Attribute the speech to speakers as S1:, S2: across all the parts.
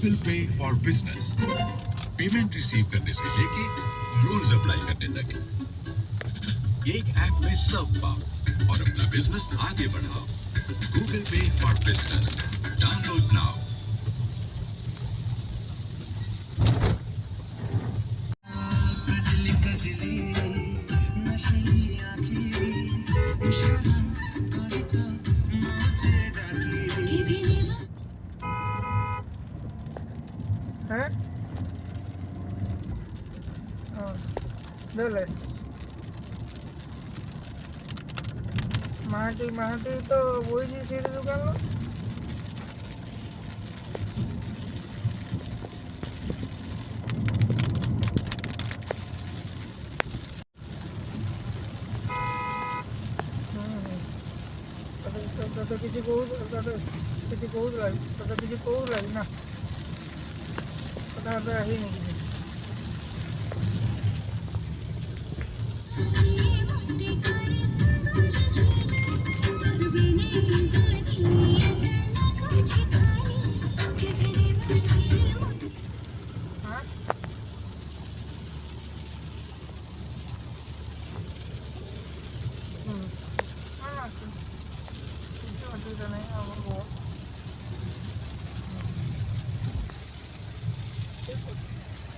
S1: Google पे for business, payment receive करने से लेके लोन्स अप्लाई करने तक एक ऐप में सब पाओ और अपना बिजनेस आगे बढ़ाओ। गूगल पे फॉर बिजनेस, डाउनलोड नाउ।
S2: ले माटी तो वही सीधे दुकान लो। तो किसी को लगी ना पता ही नहीं किसी।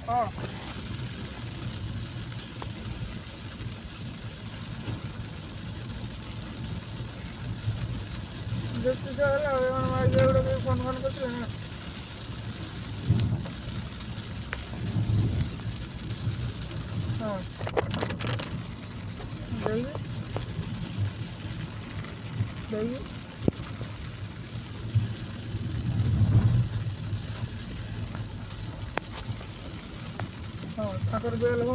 S2: हाँ जब फोन करते हैं हाँ जाइए हाँ अगर बेल हो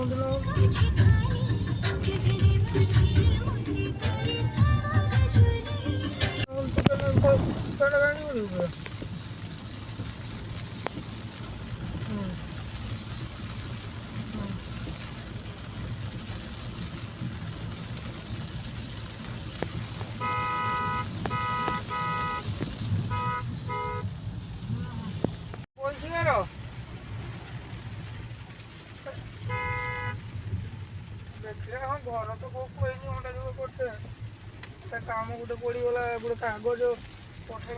S2: देखिए हाँ घर तो कोई नहीं करते काम गोटे पड़गला गोटे कागज पठे